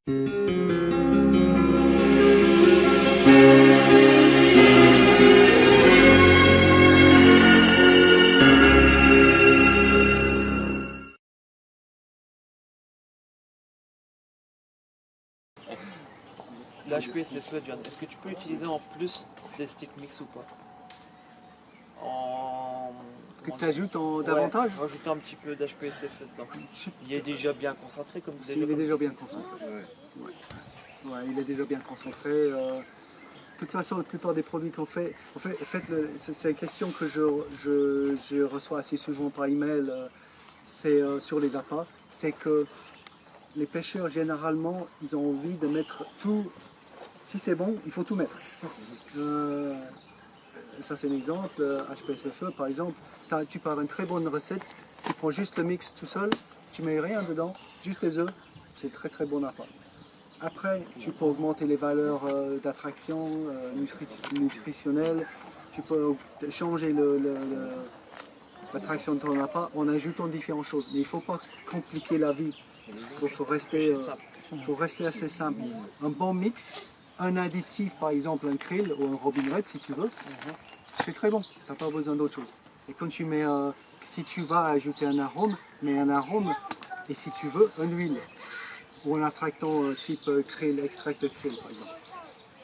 L'HPSFE, John, est-ce que tu peux utiliser en plus des sticks mix ou pas? Que tu ajoutes davantage? Rajouter un petit peu d'HPSFE dedans. Il est déjà bien concentré comme déjà. Il est déjà bien concentré. Ouais, il est déjà bien concentré. De toute façon, la plupart des produits qu'on fait, en fait c'est une question que je reçois assez souvent par email, c'est sur les appâts, c'est que les pêcheurs généralement, ils ont envie de mettre tout. Si c'est bon, il faut tout mettre. Ça c'est un exemple, HPSFE par exemple, tu pars une très bonne recette, tu prends juste le mix tout seul, tu mets rien dedans, juste les œufs, c'est très très bon appât. Après, tu peux augmenter les valeurs d'attraction nutritionnelle, tu peux changer l'attraction de ton appât en ajoutant différentes choses. Mais il ne faut pas compliquer la vie, il faut rester assez simple. Un bon mix, un additif par exemple un krill ou un robin red si tu veux, c'est très bon, tu n'as pas besoin d'autre chose. Et quand tu mets, si tu vas ajouter un arôme, mets un arôme et si tu veux, une huile. Ou un attractant type krill, extract de krill par exemple.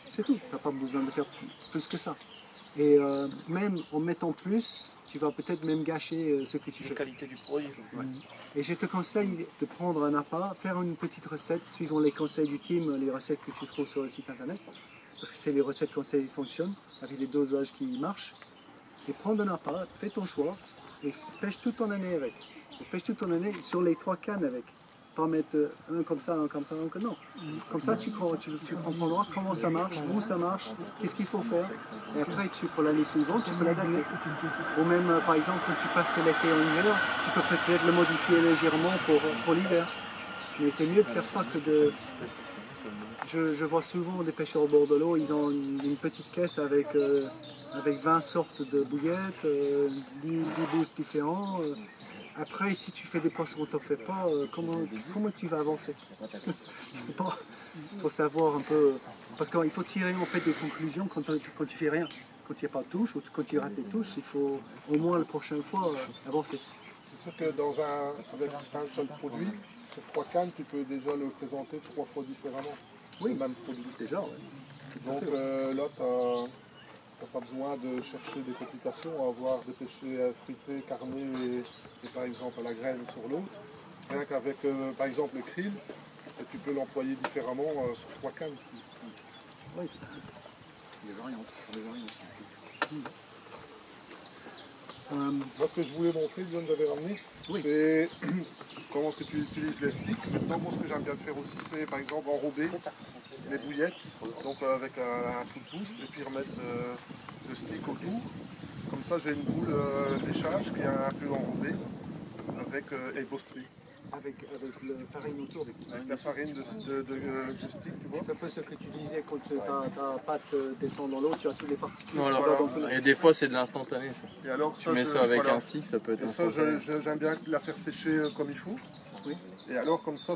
C'est tout, tu n'as pas besoin de faire plus que ça. Et même en mettant plus, tu vas peut-être même gâcher ce que tu fais. La qualité du produit. Ouais. Et je te conseille de prendre un appât, faire une petite recette suivant les conseils du team, les recettes que tu trouves sur le site internet. Parce que c'est les recettes conseils qui fonctionnent, avec les dosages qui marchent. Et prendre un appât, fais ton choix et pêche toute ton année avec. Et pêche toute ton année sur les 3 cannes avec. Pas mettre un comme ça, un comme ça, un comme ça. Non. Comme ça, tu comprendras comment ça marche, où ça marche, qu'est-ce qu'il faut faire. Et après, pour l'année suivante, tu peux l'adapter. Ou même, par exemple, quand tu passes l'été en hiver, tu peux peut-être le modifier légèrement pour l'hiver. Mais c'est mieux de faire ça que de... Je vois souvent des pêcheurs au bord de l'eau, ils ont une petite caisse avec 20 sortes de bouillettes, 10 boosts différents. Après, si tu fais des poissons, tu n'en fais pas, comment tu vas avancer? Il faut savoir un peu, parce qu'il faut tirer en fait des conclusions quand tu fais rien. Quand il n'y a pas de touche ou quand tu rates des touches, il faut au moins la prochaine fois avancer. C'est sûr que avec un seul produit, sur 3 cannes, tu peux déjà le présenter 3 fois différemment. Oui, le même produit. Déjà, oui. Donc là, tu n'as pas besoin de chercher des complications, à avoir des pêchés fruités, carnés et par exemple à la graine sur l'autre. Rien qu'avec par exemple le krill, tu peux l'employer différemment sur 3 cannes. Oui, des variantes. Moi, ce que je voulais montrer, John, j'avais ramené, c'est comment est-ce que tu utilises les sticks. Maintenant, moi, ce que j'aime bien faire aussi, c'est par exemple enrober les bouillettes, donc avec un foot boost, et puis remettre le stick autour. Comme ça, j'ai une boule d'échage qui est un peu enrobée et boostée. avec la farine autour des coups. Avec la farine de stick, tu vois. C'est un peu ce que tu disais quand ta pâte descend dans l'eau, tu as toutes les particules. Voilà. Et des fois c'est de l'instantané ça. Et alors, Tu mets ça avec un stick, ça peut être instantané. Ça, j'aime bien la faire sécher comme il faut. Oui. Et alors comme ça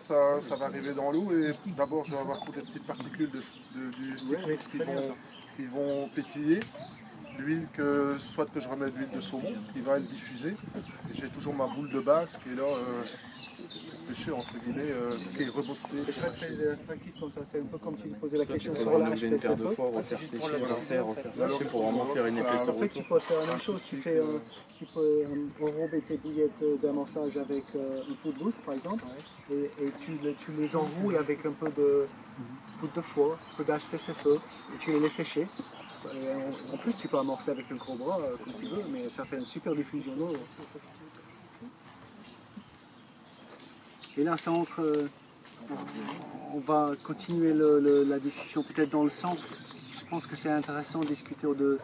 va arriver dans l'eau et d'abord je vais avoir toutes les petites particules du stick mix qui vont pétiller. L'huile soit que je remets de l'huile de saumon qui va être diffusée. Et j'ai toujours ma boule de base qui est là, pêchée entre guillemets, qui est reboostée. C'est très attractif comme ça, c'est un peu comme tu me posais la question sur la une paire de fois, refaire sécher, refaire pour vraiment faire une épaisseur. En fait, tu peux faire la même chose, tu peux enrober tes bouillettes d'amorçage avec une food boost par exemple, et tu les enroules avec un peu de poudre de foie, un peu d'HPSFE, et tu les laisses sécher. Et en plus, tu peux amorcer avec un gros bras comme tu veux, mais ça fait une super diffusion d'eau. Et là, ça entre. On va continuer la discussion peut-être dans le sens. Je pense que c'est intéressant de discuter de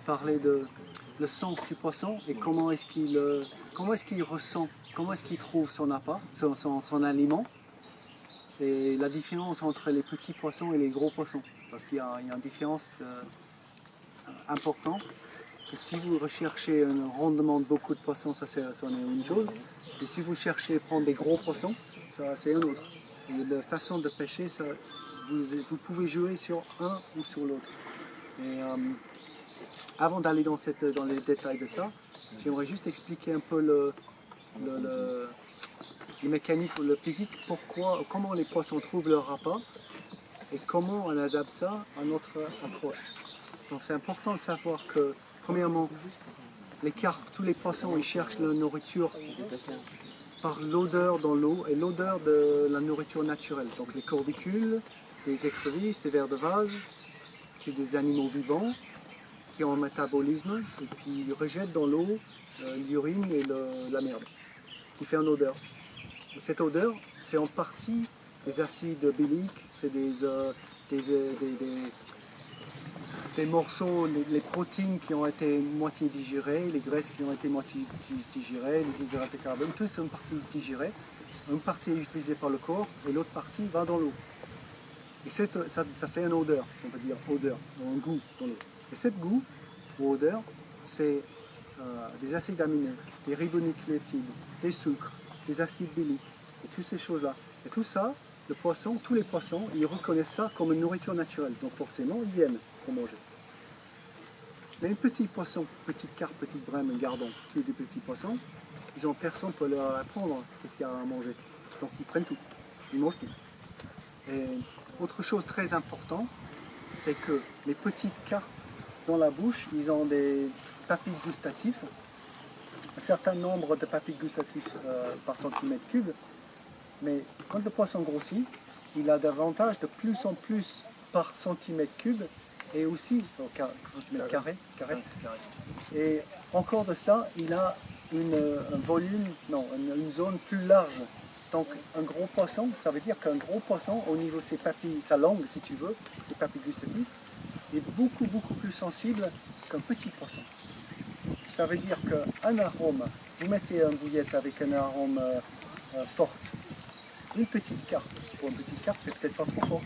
parler de le sens du poisson et comment est-ce qu'il ressent, comment est-ce qu'il trouve son appât, son aliment, et la différence entre les petits poissons et les gros poissons. Parce qu'il y a une différence importante. Que si vous recherchez un rendement de beaucoup de poissons, ça c'est une chose. Et si vous cherchez à prendre des gros poissons, ça c'est un autre. Et la façon de pêcher, ça, vous pouvez jouer sur un ou sur l'autre. Et avant d'aller dans les détails de ça, j'aimerais juste expliquer un peu les mécaniques ou le physique, comment les poissons trouvent leur appât et comment on adapte ça à notre approche. Donc c'est important de savoir que, premièrement, les carpes, tous les poissons, ils cherchent la nourriture par l'odeur dans l'eau et l'odeur de la nourriture naturelle. Donc les corbicules, les écrevisses, les vers de vase, c'est des animaux vivants qui ont un métabolisme et puis ils rejettent dans l'eau l'urine et la merde, qui fait une odeur. Et cette odeur, c'est en partie des acides biliques, c'est des morceaux, les protéines qui ont été moitié digérées, les graisses qui ont été moitié digérées, les hydrates de carbone, tout c'est une partie digérée. Une partie est utilisée par le corps et l'autre partie va dans l'eau. Et ça fait une odeur, on peut dire odeur, un goût dans l'eau. Et cette goût ou odeur, c'est des acides aminés, des ribonucléotides, des sucres, des acides biliques et toutes ces choses-là. Et tout ça, tous les poissons, ils reconnaissent ça comme une nourriture naturelle. Donc forcément, ils viennent pour manger. Mais les petits poissons, petites carpes, petites brèmes, gardons, tous les petits poissons, personne ne peut leur apprendre ce qu'il y a à manger. Donc ils prennent tout, ils mangent tout. Et autre chose très importante, c'est que les petites carpes dans la bouche, ils ont des papilles gustatives, un certain nombre de papilles gustatives par centimètre cube. Mais quand le poisson grossit, il a davantage de plus en plus par centimètre cube et aussi centimètre carré. Et encore de ça, il a une zone plus large. Donc un gros poisson, ça veut dire qu'un gros poisson, au niveau de ses papilles, sa langue si tu veux, ses papilles gustatives, est beaucoup plus sensible qu'un petit poisson. Ça veut dire qu'un arôme, vous mettez une bouillette avec un arôme fort, une petite carpe, pour une petite carpe c'est peut-être pas trop fort,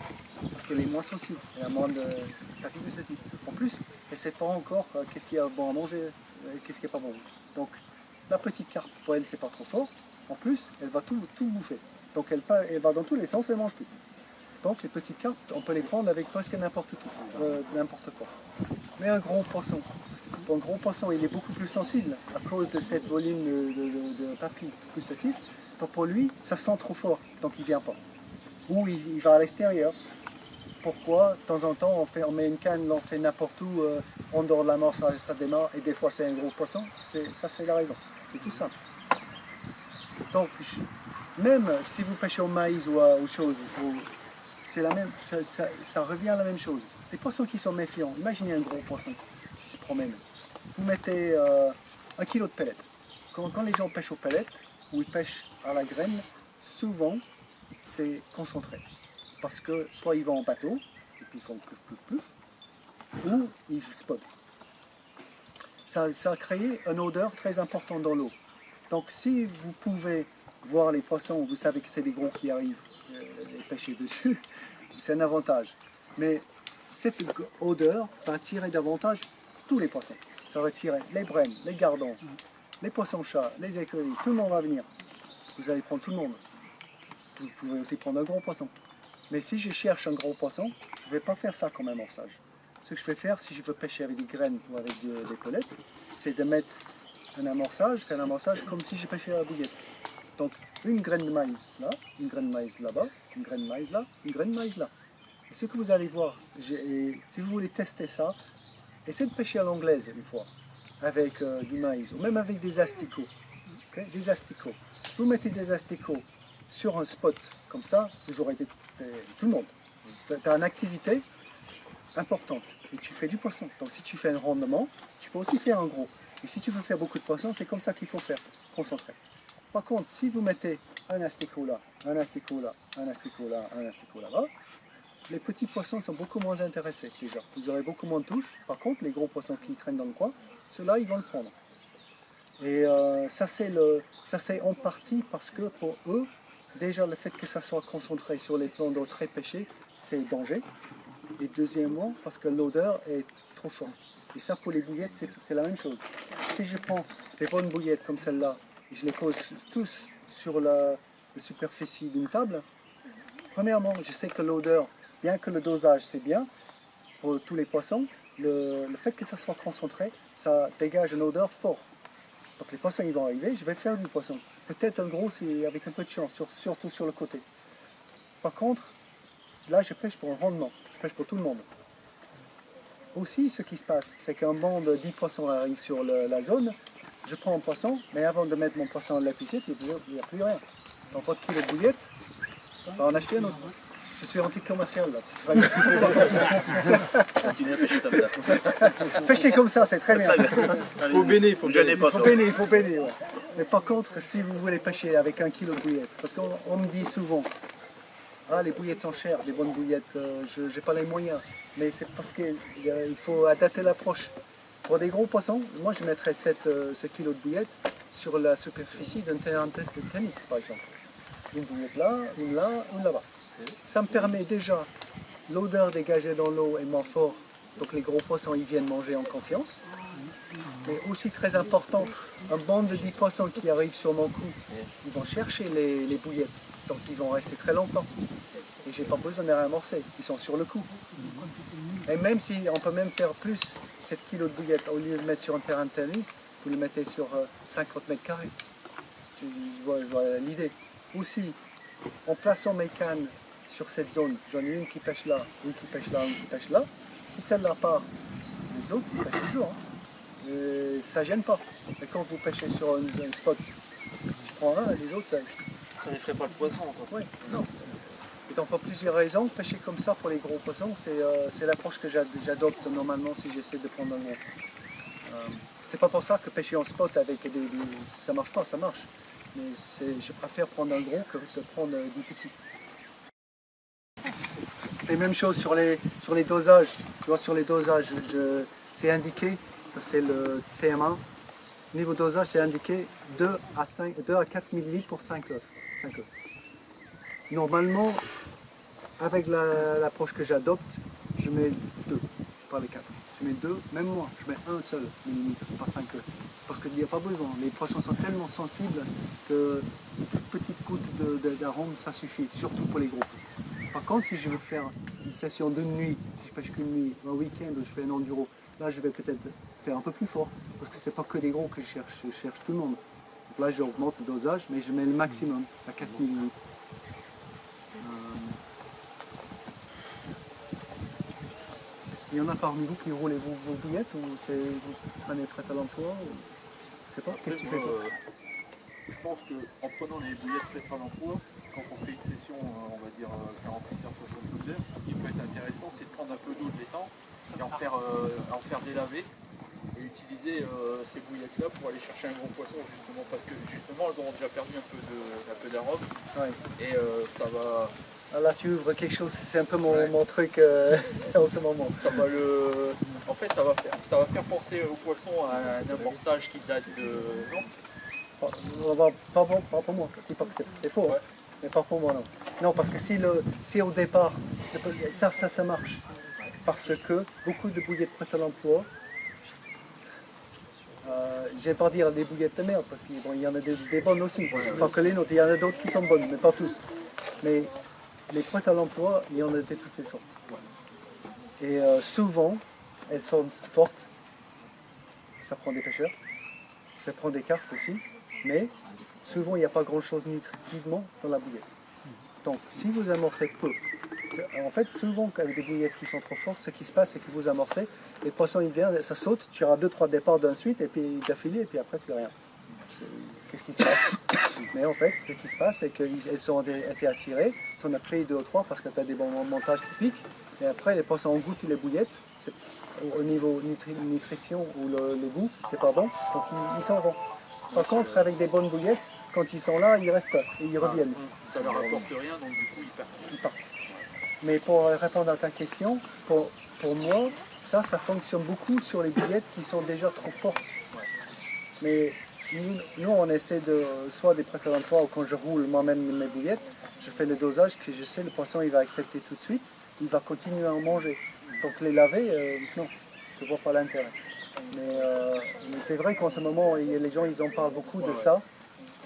parce qu'elle est moins sensible, elle a moins de papilles gustatives. En plus, elle ne sait pas encore qu'est-ce qu'il y a bon à manger, qu'est-ce qui n'est pas bon. Donc la petite carpe, pour elle, c'est pas trop fort. En plus, elle va tout bouffer. Donc elle va dans tous les sens, elle mange tout. Donc les petites carpes, on peut les prendre avec presque n'importe quoi. Mais un gros poisson, pour un gros poisson, il est beaucoup plus sensible à cause de cette volume de papilles gustatives. Donc pour lui, ça sent trop fort, donc il ne vient pas. Ou il va à l'extérieur. Pourquoi? De temps en temps, on met une canne lancée n'importe où, on dort de la mort, ça démarre, et des fois c'est un gros poisson. Ça c'est la raison, c'est tout simple. Donc, même si vous pêchez au maïs ou à autre chose, c'est la même, ça revient à la même chose. Des poissons qui sont méfiants, imaginez un gros poisson qui se promène. Vous mettez 1 kilo de pellettes. Quand les gens pêchent aux pellettes, ou ils pêchent à la graine, souvent c'est concentré. Parce que soit ils vont en bateau, et puis ils font plouf, ou ils spotent. Ça a créé une odeur très importante dans l'eau. Donc si vous pouvez voir les poissons, vous savez que c'est des gros qui arrivent et pêcher dessus, c'est un avantage. Mais cette odeur va attirer davantage tous les poissons. Ça va attirer les brèmes, les gardons, les poissons-chats, les écrevisses, tout le monde va venir. Vous allez prendre tout le monde. Vous pouvez aussi prendre un gros poisson. Mais si je cherche un gros poisson, je ne vais pas faire ça comme un amorçage. Ce que je vais faire, si je veux pêcher avec des graines ou avec des pellettes, c'est de mettre un amorçage, faire un amorçage comme si je pêchais à la bouillette. Donc une graine de maïs là, une graine de maïs là-bas, une graine de maïs là, une graine de maïs là. Et ce que vous allez voir, si vous voulez tester ça, essayez de pêcher à l'anglaise une fois, avec du maïs, ou même avec des asticots. Okay? Des asticots. Vous mettez des asticots sur un spot, comme ça, vous aurez tout le monde. Tu as une activité importante, et tu fais du poisson. Donc si tu fais un rendement, tu peux aussi faire un gros. Et si tu veux faire beaucoup de poissons, c'est comme ça qu'il faut faire, concentrer. Par contre, si vous mettez un asticot là, un asticot là, un asticot là, un asticot là-bas, les petits poissons sont beaucoup moins intéressés déjà. Vous aurez beaucoup moins de touches. Par contre, les gros poissons qui traînent dans le coin, ceux-là, ils vont le prendre. Et ça c'est en partie parce que pour eux, déjà le fait que ça soit concentré sur les plans d'eau très pêchés, c'est le danger. Et deuxièmement, parce que l'odeur est trop forte. Et ça, pour les bouillettes, c'est la même chose. Si je prends des bonnes bouillettes comme celle-là, et je les pose tous sur la superficie d'une table, Premièrement, je sais que l'odeur, bien que le dosage c'est bien pour tous les poissons, le fait que ça soit concentré, ça dégage une odeur forte. Donc les poissons ils vont arriver, je vais faire du poisson. Peut-être un gros avec un peu de chance, surtout sur le côté. Par contre, là je pêche pour un rendement, je pêche pour tout le monde. Aussi, ce qui se passe, c'est qu'un banc de 10 poissons arrive sur la zone, je prends un poisson, mais avant de mettre mon poisson dans la piscine, il n'y a plus rien. Donc votre kilo de bouillette, on va en acheter un autre. Je suis anti-commercial là, Continuez à pêcher comme ça. Pêcher comme ça, c'est très bien. Faut bénir, faut gêner pas. Il faut peiner. Ouais. Mais par contre, si vous voulez pêcher avec 1 kilo de bouillettes, parce qu'on me dit souvent, ah les bouillettes sont chères, des bonnes bouillettes, je n'ai pas les moyens. Mais c'est parce qu'il faut adapter l'approche. Pour des gros poissons, moi je mettrais ce kilo de bouillettes sur la superficie d'un terrain de tennis par exemple. Une bouillette là, une là-bas. Ça me permet déjà, l'odeur dégagée dans l'eau est moins forte, donc les gros poissons ils viennent manger en confiance. Mais aussi très important, un banc de 10 poissons qui arrivent sur mon coup, ils vont chercher les bouillettes, donc ils vont rester très longtemps. Et j'ai pas besoin de les ramorcer, ils sont sur le coup. Et même si on peut même faire plus, 7 kg de bouillettes, au lieu de mettre sur un terrain de tennis, vous les mettez sur 50 mètres carrés. Je vois l'idée. Aussi, en plaçant mes cannes sur cette zone, j'en ai une qui pêche là, une qui pêche là, une qui pêche là. Si celle-là part, les autres ils pêchent toujours. Hein. Ça ne gêne pas. Mais quand vous pêchez sur un spot, tu prends un et les autres... Ça ne ferait pas le poisson quoi. Oui, non. Et donc pour plusieurs raisons, pêcher comme ça pour les gros poissons, c'est l'approche que j'adopte normalement si j'essaie de prendre un gros. C'est pas pour ça que pêcher en spot avec ça marche pas, ça marche. Mais je préfère prendre un gros que de prendre du petit. C'est la même chose sur les dosages. Tu vois, sur les dosages, c'est indiqué, ça c'est le TMA. Niveau dosage, c'est indiqué 2 à 4 ml pour 5 œufs. Normalement, avec l'approche que j'adopte, je mets 2, pas les 4. Je mets 2, même moi, je mets un seul millimètre, pas 5 œufs. Parce qu'il n'y a pas besoin. Les poissons sont tellement sensibles que une toute petite goutte d'arôme, ça suffit, surtout pour les gros poissons. Par contre, si je veux faire une session d'une nuit, si je pêche qu'une nuit, un week-end où je fais un enduro, là je vais peut-être faire un peu plus fort. Parce que ce n'est pas que des gros que je cherche tout le monde. Donc là j'augmente le dosage, mais je mets le maximum à 4 ml. Il y en a parmi vous qui roulent vos bouillettes ou vous prenez prêt à l'emploi je sais pas, qu'est-ce que tu fais toi? Je pense qu'en prenant les bouillettes faites à l'emploi, quand on fait une session, on va dire 48 heures, 72 heures, ce qui peut être intéressant, c'est de prendre un peu d'eau de l'étang et en faire délaver et utiliser ces bouillettes-là pour aller chercher un gros poisson, justement, parce que justement, elles auront déjà perdu un peu d'arôme. Ouais. Et ça va... Ah là tu ouvres quelque chose, c'est un peu mon truc en ce moment. En fait, ça va faire penser au poisson à un amorçage qui date de... Non, Pas pour moi, je dis pas que c'est faux, hein. Mais pas pour moi non. Non, parce que si au départ, ça marche. Parce que beaucoup de bouillettes prêtes à l'emploi, je vais pas dire des bouillettes de merde, parce qu'il y en a des bonnes aussi, pas que les nôtres, il y en a d'autres qui sont bonnes, mais pas tous. Mais les prêtes à l'emploi, il y en a de toutes les sortes. Et souvent, elles sont fortes, ça prend des pêcheurs, ça prend des carpes aussi, mais souvent il n'y a pas grand chose nutritivement dans la bouillette. Donc si vous amorcez peu, en fait souvent avec des bouillettes qui sont trop fortes, ce qui se passe c'est que vous amorcez, les poissons ils viennent, ça saute, tu auras 2-3 départs d'un suite et puis d'affilée et puis après plus rien. Qu'est-ce qui se passe? Mais en fait, ce qui se passe, c'est qu'elles ont été attirées, tu en as pris 2 ou 3 parce que tu as des bons montages typiques, et après les poissons ont goûté les bouillettes, au niveau nutrition ou le goût, c'est pas bon, donc ils s'en vont. Par contre, avec des bonnes bouillettes, quand ils sont là, ils restent et ils reviennent. ça leur apporte rien, donc du coup Ils partent. Mais pour répondre à ta question, pour moi, ça fonctionne beaucoup sur les bouillettes qui sont déjà trop fortes. Mais nous, on essaie de, soit des prêts à l'emploi ou quand je roule moi-même mes bouillettes, je fais le dosage que je sais le poisson il va accepter tout de suite, il va continuer à en manger. Donc les laver, non, je ne vois pas l'intérêt. Mais c'est vrai qu'en ce moment, les gens ils en parlent beaucoup de ça,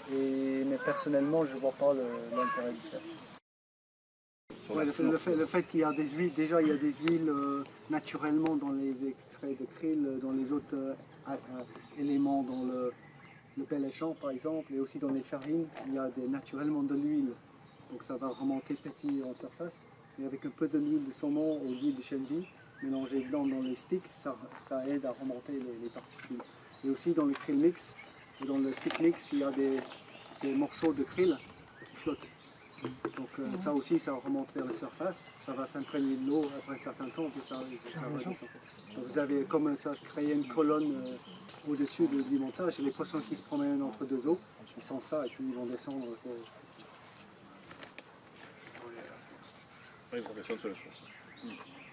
mais personnellement je ne vois pas l'intérêt de faire. sur Ouais, la le fait qu'il y a des huiles, déjà il y a des huiles naturellement dans les extraits de krill, dans les autres éléments, dans le pêle-échant par exemple, et aussi dans les farines, il y a naturellement de l'huile. Donc ça va remonter petit en surface. Et avec un peu de l'huile de saumon ou l'huile de chèvre mélangée dedans dans les sticks, ça aide à remonter les particules. Et aussi dans le krill mix, dans le stick mix, il y a des morceaux de krill qui flottent. Donc ça aussi, ça remonte vers la surface, ça va s'imprégner de l'eau après un certain temps, puis ça va descendre. Donc vous avez comme ça créé une colonne au-dessus du montage, et les poissons qui se promènent entre deux eaux, ils sentent ça et puis ils vont descendre.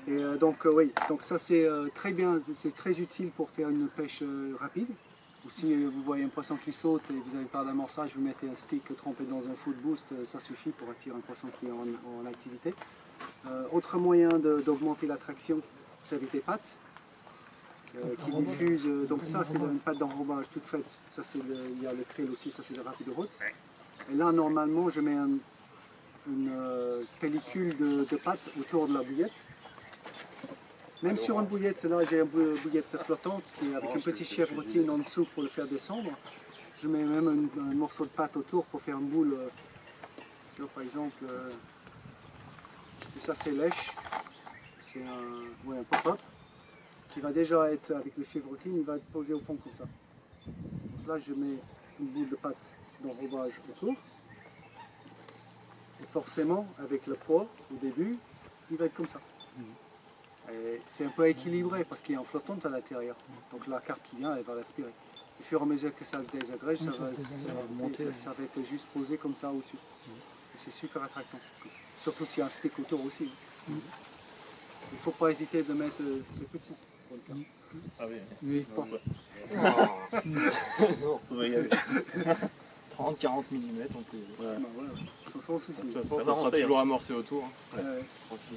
Et oui, donc ça c'est très bien, c'est très utile pour faire une pêche rapide. Ou si vous voyez un poisson qui saute et vous n'avez pas d'amorçage, vous mettez un stick trempé dans un food boost, ça suffit pour attirer un poisson qui est en activité. Autre moyen d'augmenter l'attraction, c'est avec des pâtes qui diffusent. Donc ça c'est une pâte d'enrobage toute faite. Ça il y a le krill aussi, ça c'est le rapide route. Et là normalement je mets une pellicule de pâte autour de la bouillette. Même sur une bouillette, là j'ai une bouillette flottante qui est avec une petite chèvrotine en dessous pour le faire descendre. Je mets même un morceau de pâte autour pour faire une boule. Par exemple, ça c'est lèche, c'est un pop-up qui va déjà être avec le chevrotine, il va être posé au fond comme ça. Là je mets une boule de pâte d'enrobage autour. Et forcément, avec le poids au début, il va être comme ça. C'est un peu équilibré parce qu'il est en flottante à l'intérieur. Donc la carpe qui vient, elle va respirer. Au fur et à mesure que ça se désagrège, ça va être juste posé comme ça au-dessus. C'est super attractant. Surtout s'il y a un stick autour aussi. Il ne faut pas hésiter de mettre ces petits. Ah oui. N'hésite pas. On va y aller. 30-40 mm on peut. Voilà. Sans souci. De toute façon, ça sera toujours amorcé autour.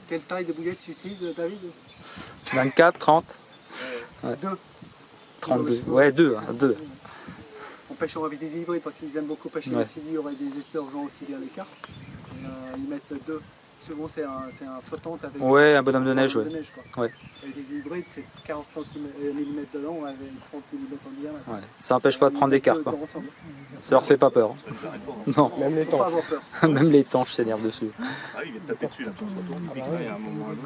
Quelle taille de bouillette tu utilises, David? 24, 30, 2. 32. Ouais, 2. On pêche avec des hybrides parce qu'ils aiment beaucoup pêcher les silures et des esturgeons aussi bien les carpes. Ils mettent 2. Souvent c'est un flottante avec un bonhomme de neige. Quoi. Et des hybrides c'est 40 mm de long avec 30 mm en diamètre. Ouais. Ça n'empêche pas de prendre des carpes. Ça leur fait pas peur. Non, même les tanches. Même les tanches s'énervent dessus. Ah oui, il vient de taper dessus là, pour se retourner, il y a un moment ou un autre.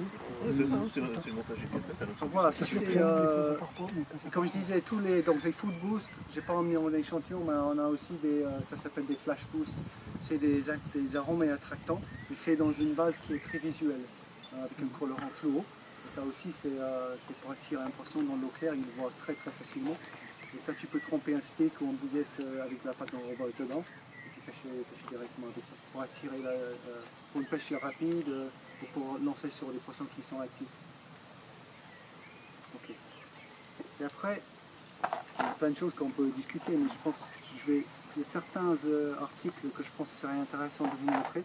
C'est ça, c'est le montage qui est fait. Donc voilà, ça c'est, comme je disais, donc les food boost, j'ai pas emmené en échantillon, mais on a aussi ça s'appelle des flash boost. C'est des arômes et attractants, mais fait dans une base qui est très visuelle, avec un colorant fluo. Et ça aussi, c'est pour attirer un poisson dans l'eau claire, il le voit très très facilement. Et ça, tu peux tremper un steak ou une bouillette avec la pâte d'enrobage dedans, et puis pêcher directement avec ça, pour attirer pour une pêche rapide, ou pour lancer sur des poissons qui sont actifs. Ok. Et après, il y a plein de choses qu'on peut discuter, mais je pense que il y a certains articles que je pense que serait intéressant de vous montrer.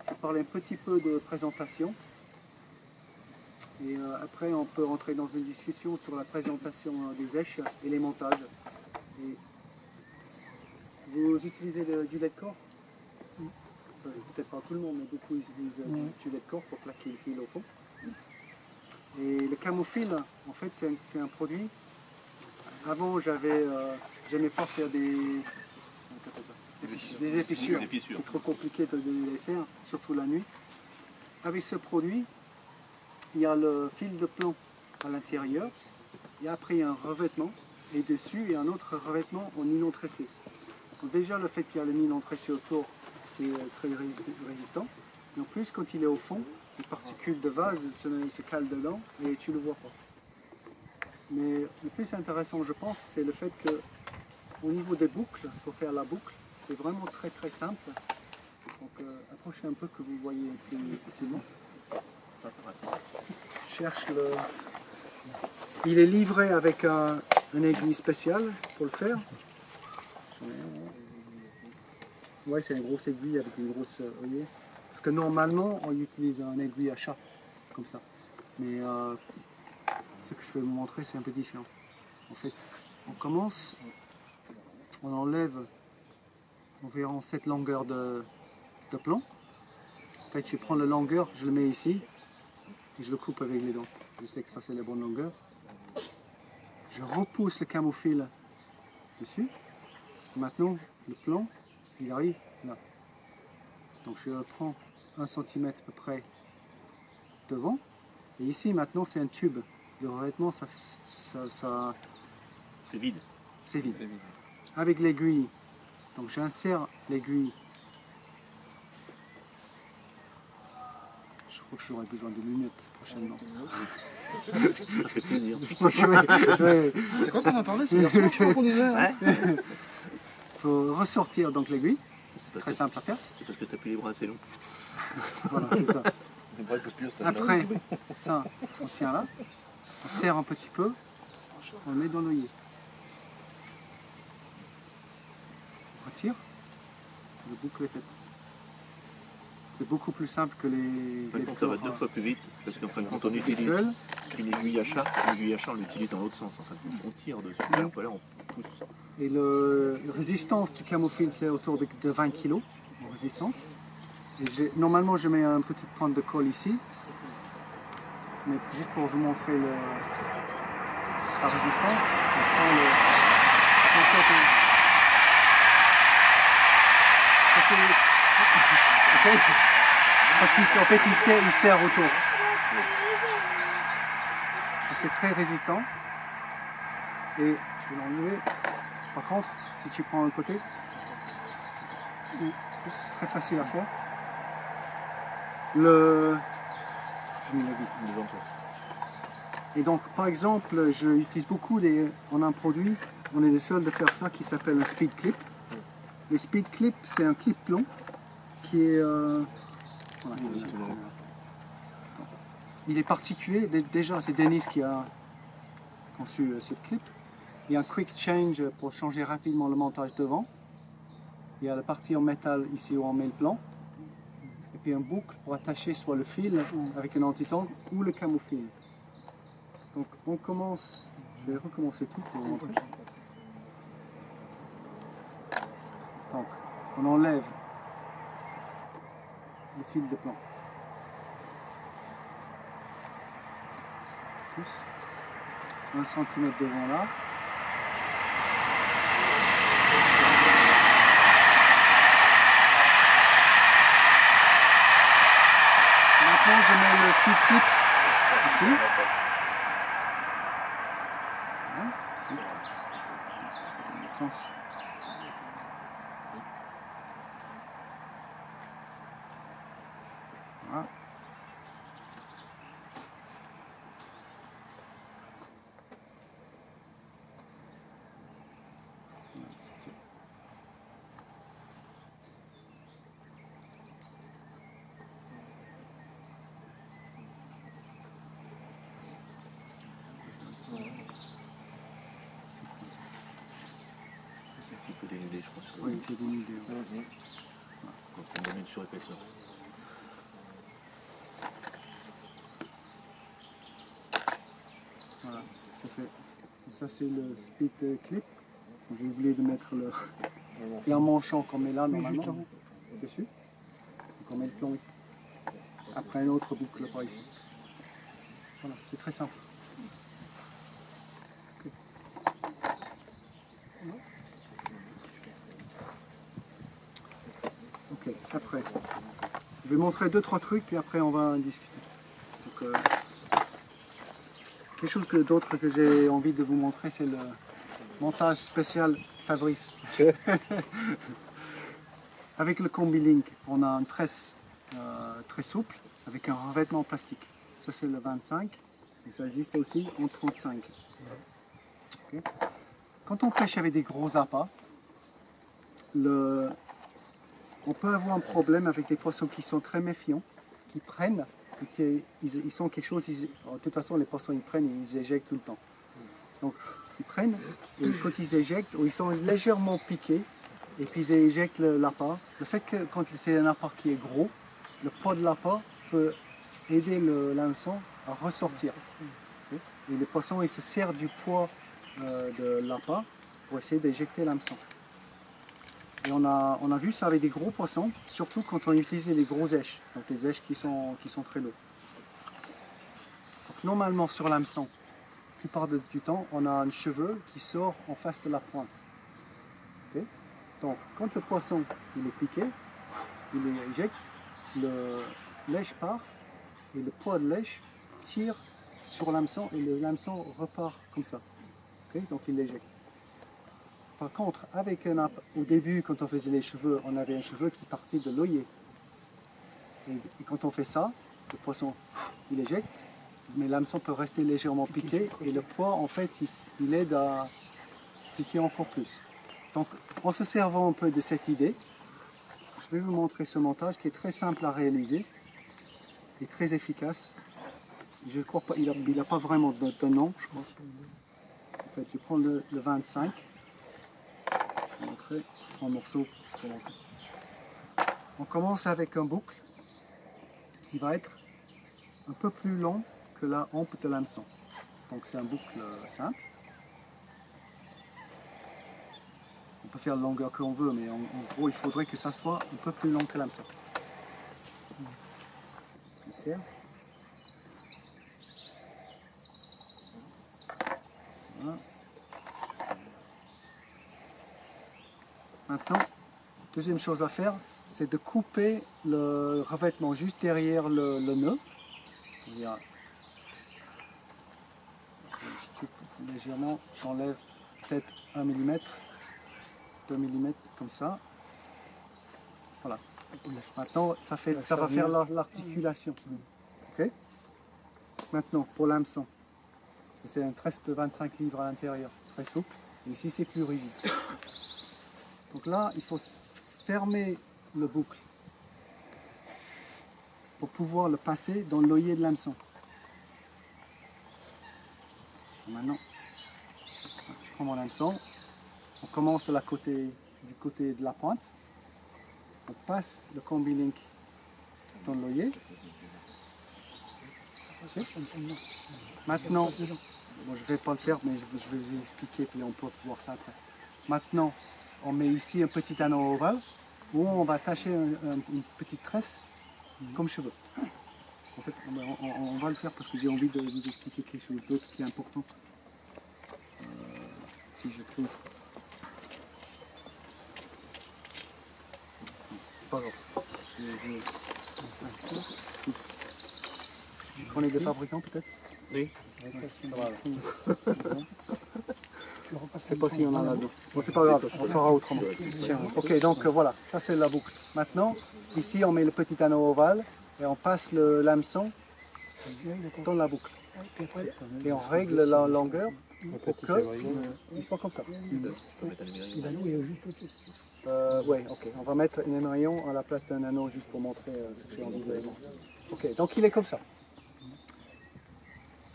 Je vais parler un petit peu de présentation. Et après, on peut rentrer dans une discussion sur la présentation des éches et les montages. Et vous utilisez du lait de corps? Peut-être pas tout le monde, mais beaucoup utilisent du lait de corps pour plaquer le fil au fond. Et le camoufil, en fait, c'est un produit. Avant, j'aimais pas faire des épissures. C'est trop compliqué de les faire, surtout la nuit. Avec ce produit, il y a le fil de plomb à l'intérieur, et après il y a un revêtement, et dessus il y a un autre revêtement en nylon tressé. Donc déjà le fait qu'il y a le nylon tressé autour, c'est très résistant. Et en plus quand il est au fond, les particules de vase se calent dedans et tu ne le vois pas. Mais le plus intéressant je pense, c'est le fait que au niveau des boucles, pour faire la boucle, c'est vraiment très très simple. Donc approchez un peu que vous voyez plus facilement. Cherche il est livré avec un aiguille spéciale pour le faire. Ouais, c'est une grosse aiguille avec une grosse œillet. Parce que normalement, on utilise un aiguille à chat, comme ça. Mais ce que je vais vous montrer, c'est un peu différent. En fait, on commence, on enlève environ cette longueur de plomb. En fait, je prends la longueur, je le mets ici et je le coupe avec les dents. Je sais que ça c'est la bonne longueur. Je repousse le camoufile dessus. Maintenant, le plan, il arrive là. Donc je le prends 1 cm à peu près devant. Et ici maintenant c'est un tube. Le revêtement, C'est vide. c'est vide. Avec l'aiguille, donc j'insère l'aiguille. Je crois que j'aurai besoin de lunettes prochainement. Ça fait plaisir. Ouais. C'est quand on en parlait? C'est hier soir, je crois qu'on disait. Hein. Il faut ressortir donc l'aiguille. C'est très simple à faire. C'est parce que tu as plus les bras assez longs. Voilà, c'est ça. Les bras, ils poussent plus à cette Après, ça, on tient là. On serre un petit peu. On le met dans l'œillet. On retire. La boucle est faite. C'est beaucoup plus simple que les. En fin de compte, ça va 2 fois plus vite, parce qu'en fin de compte, on utilise habituels. une aiguille à chat. L'aiguille à chat, on l'utilise dans l'autre sens. En fin de compte, on tire dessus. Alors que là, on pousse. Et la résistance du camoufile, c'est autour de 20 kg en résistance. Et normalement, je mets une petite pointe de colle ici. Mais juste pour vous montrer la résistance, on prend le. Attention que. Ça c'est. Ok. Parce qu'en fait, il serre autour. C'est très résistant. Et je vais l'enlever. Par contre, si tu prends un côté, c'est très facile à faire. Et donc, par exemple, j'utilise beaucoup on a un produit, on est les seuls de faire ça, qui s'appelle un speed clip. Les speed clips, c'est un clip long qui est. Voilà, il est particulier. Déjà, c'est Denis qui a conçu cette clip. Il y a un quick change pour changer rapidement le montage devant. Il y a la partie en métal ici où on met le plan. Et puis un boucle pour attacher soit le fil avec un anti-tangle ou le camoufile. Donc on commence, je vais recommencer tout pour vous montrer. Donc on enlève le fil de plan. Pousse 1 cm devant là. Maintenant, je mets le speed clip ici. Voilà. Dans l'autre sens. Voilà. Voilà, c'est fait. C'est quoi ça? C'est un petit peu dénudé, je pense. Oui, c'est dénudé. Ouais. Donc ça me donne une surépaisseur. Voilà, c'est fait. Et ça, c'est le speed clip. J'ai oublié de mettre le manchon qu'on met là normalement dessus. Donc on met le plomb ici. Après une autre boucle par ici. Voilà, c'est très simple. Ok. Ok, après, je vais montrer 2-3 trucs puis après on va discuter. Donc, quelque chose d'autre que j'ai envie de vous montrer, c'est le montage spécial Fabrice. Avec le Combi-Link, on a une tresse très souple avec un revêtement plastique. Ça c'est le 25 et ça existe aussi en 35. Okay. Quand on pêche avec des gros appâts, on peut avoir un problème avec des poissons qui sont très méfiants, qui prennent et ils sont quelque chose. De toute façon, les poissons ils prennent et ils éjectent tout le temps. Donc ils prennent et quand ils éjectent, ils sont légèrement piqués et puis ils éjectent l'appât. Le fait que quand c'est un appât qui est gros, le poids de l'appât peut aider l'hameçon à ressortir. Et les poissons ils se servent du poids de l'appât pour essayer d'éjecter l'hameçon. Et on a vu ça avec des gros poissons, surtout quand on utilisait les gros èches, donc des èches qui sont très lourds. Donc normalement sur l'hameçon, la plupart du temps, on a un cheveu qui sort en face de la pointe. Okay? Donc quand le poisson il est piqué, il éjecte, l'èche part et le poids de l'èche tire sur l'hameçon et l'hameçon repart comme ça. Okay? Donc il l'éjecte. Par contre, au début, quand on faisait les cheveux, on avait un cheveu qui partait de l'œillet. Et quand on fait ça, le poisson, il éjecte, mais l'hameçon peut rester légèrement piqué et le poids, en fait, il aide à piquer encore plus. Donc, en se servant un peu de cette idée, je vais vous montrer ce montage qui est très simple à réaliser et très efficace. Je crois pas, il n'a pas vraiment de nom, je crois. En fait, je prends le 25. Je vais montrer en morceaux. On commence avec un boucle qui va être un peu plus long que la hampe de l'hameçon. Donc c'est un boucle simple. On peut faire la longueur que l'on veut, mais en gros il faudrait que ça soit un peu plus long que l'hameçon. Je serre. Voilà. Maintenant, deuxième chose à faire, c'est de couper le revêtement juste derrière le nœud. Je coupe légèrement, j'enlève peut-être 1 mm, 2 mm comme ça. Voilà. Maintenant, ça va faire l'articulation. Okay. Maintenant, pour l'hameçon, c'est un tresse de 25 livres à l'intérieur, très souple. Et ici, c'est plus rigide. Donc là, il faut fermer le boucle pour pouvoir le passer dans l'œillet de l'hameçon. Maintenant, je prends mon hameçon, on commence du côté de la pointe, on passe le combi-link dans l'œillet. Okay. Maintenant, bon, je ne vais pas le faire, mais je vais vous expliquer, puis on peut voir ça après. Maintenant, on met ici un petit anneau ovale où on va attacher une petite tresse comme cheveux. En fait, on va le faire parce que j'ai envie de vous expliquer quelque chose d'autre qui est important. Si je trouve. C'est pas grave. Vous connaissez des fabricants peut-être? Oui. Ça va. Je sais pas s'il y en a là-dedans. Bon, c'est pas grave, on fera autrement. Ok, donc voilà, ça c'est la boucle. Maintenant, ici on met le petit anneau ovale et on passe l'hameçon dans la boucle. Et on règle la longueur pour qu'il soit comme ça. Ouais, ok, on va mettre un émaillon à la place d'un anneau juste pour montrer ce que j'ai envie de montrer. Ok, donc il est comme ça.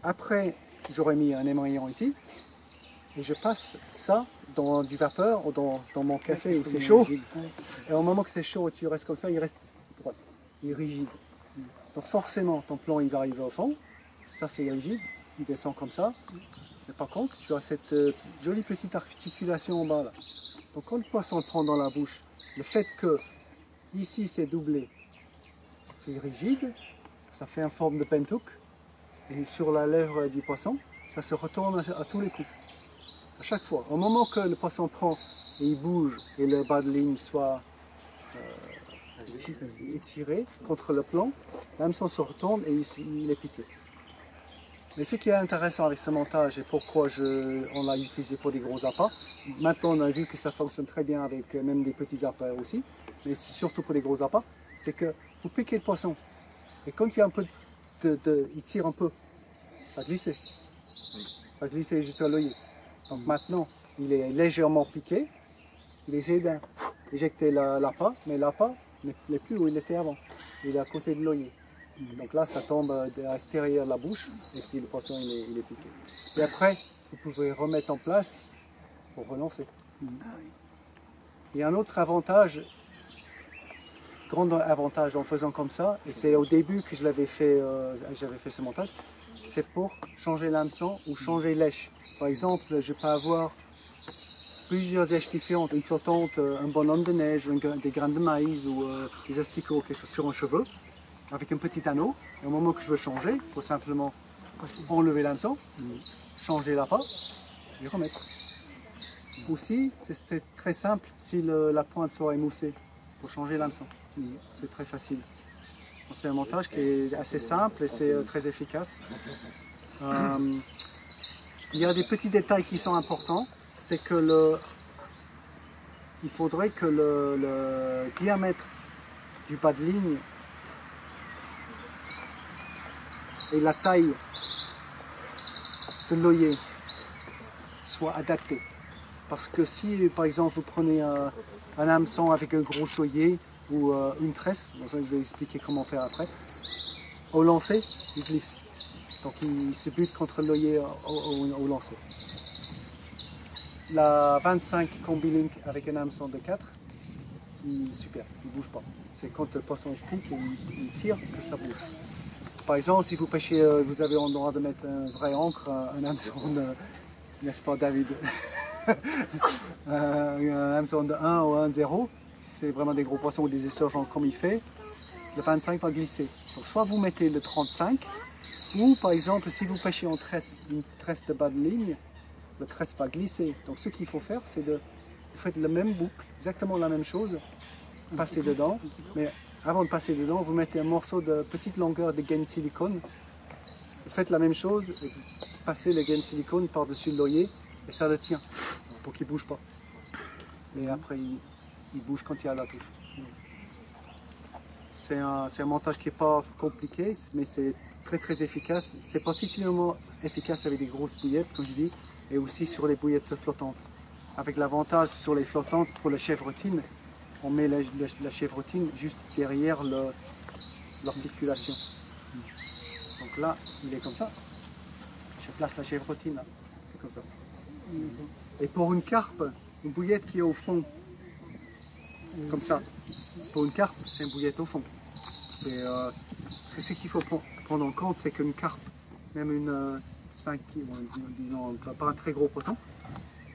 Après, j'aurais mis un émaillon ici. Et je passe ça dans du vapeur ou dans mon café où c'est chaud. Et au moment que c'est chaud et tu restes comme ça, il reste droit, il est rigide. Donc forcément, ton plan il va arriver au fond. Ça c'est rigide, il descend comme ça. Mais par contre, tu as cette jolie petite articulation en bas là. Donc quand le poisson le prend dans la bouche, le fait que ici c'est doublé, c'est rigide, ça fait une forme de pentook. Et sur la lèvre du poisson, ça se retourne à tous les coups. À chaque fois. Au moment que le poisson prend et il bouge et le bas de ligne soit étiré contre le plan, l'hameçon se retourne et il est piqué. Mais ce qui est intéressant avec ce montage et pourquoi on l'a utilisé pour des gros appâts, maintenant on a vu que ça fonctionne très bien avec même des petits appâts aussi, mais surtout pour des gros appâts, c'est que vous piquez le poisson et quand il y a un peu il tire un peu, ça glisse. Ça glisse jusqu'à l'œillet. Donc maintenant, il est légèrement piqué. Il essaie d'éjecter l'appât, mais l'appât n'est plus où il était avant. Il est à côté de l'œillet. Donc là, ça tombe à l'extérieur de la bouche et puis le poisson il est piqué. Et après, vous pouvez remettre en place pour relancer. Il y a un autre avantage, grand avantage en faisant comme ça, et c'est au début que j'avais fait ce montage, c'est pour changer l'hameçon ou changer l'èche. Par exemple, je peux avoir plusieurs éches différentes, une flottante, un bonhomme de neige, des graines de maïs ou des asticots, quelque chose sur un cheveu, avec un petit anneau. Et au moment que je veux changer, il faut simplement enlever l'hameçon, changer l'appât et remettre. Aussi, c'est très simple si la pointe sera émoussée pour changer l'hameçon. C'est très facile. C'est un montage qui est assez simple et c'est très efficace. Il y a des petits détails qui sont importants. C'est que il faudrait que le diamètre du bas de ligne et la taille de l'œillet soient adaptés. Parce que si, par exemple, vous prenez un hameçon avec un gros œillet ou une tresse, je vais expliquer comment faire après, au lancer, il glisse. Donc il se bute contre l'œillet au lancer. La 25 Combi-Link avec un hameçon de 4, il est super, il ne bouge pas. C'est quand le poisson pique et il tire que ça bouge. Par exemple, si vous pêchez, vous avez le droit de mettre un vrai ancre, un hameçon de, n'est-ce pas David? Un hameçon de 1 ou 1,0, si c'est vraiment des gros poissons ou des esturgeons comme il fait, le 25 va glisser. Donc soit vous mettez le 35, ou par exemple si vous pêchez en tresse, une tresse de bas de ligne, le tresse va glisser. Donc ce qu'il faut faire, c'est vous faites la même boucle, exactement la même chose, passez dedans, mais avant de passer dedans, vous mettez un morceau de petite longueur de gaine silicone, vous faites la même chose, et vous passez le gaine silicone par-dessus l'œillet, et ça le tient, pour qu'il ne bouge pas. Et après, il bouge quand il y a la touche. C'est un montage qui n'est pas compliqué, mais c'est très très efficace. C'est particulièrement efficace avec des grosses bouillettes, comme je dis, et aussi sur les bouillettes flottantes. Avec l'avantage sur les flottantes, pour la chèvrotine, on met la chèvrotine juste derrière l'articulation. Donc là, il est comme ça. Je place la chèvrotine là, c'est comme ça. Et pour une carpe, une bouillette qui est au fond, comme ça, pour une carpe, c'est une bouillette au fond. Parce que ce qu'il faut prendre en compte, c'est qu'une carpe, même une 5 kg, disons pas un très gros poisson,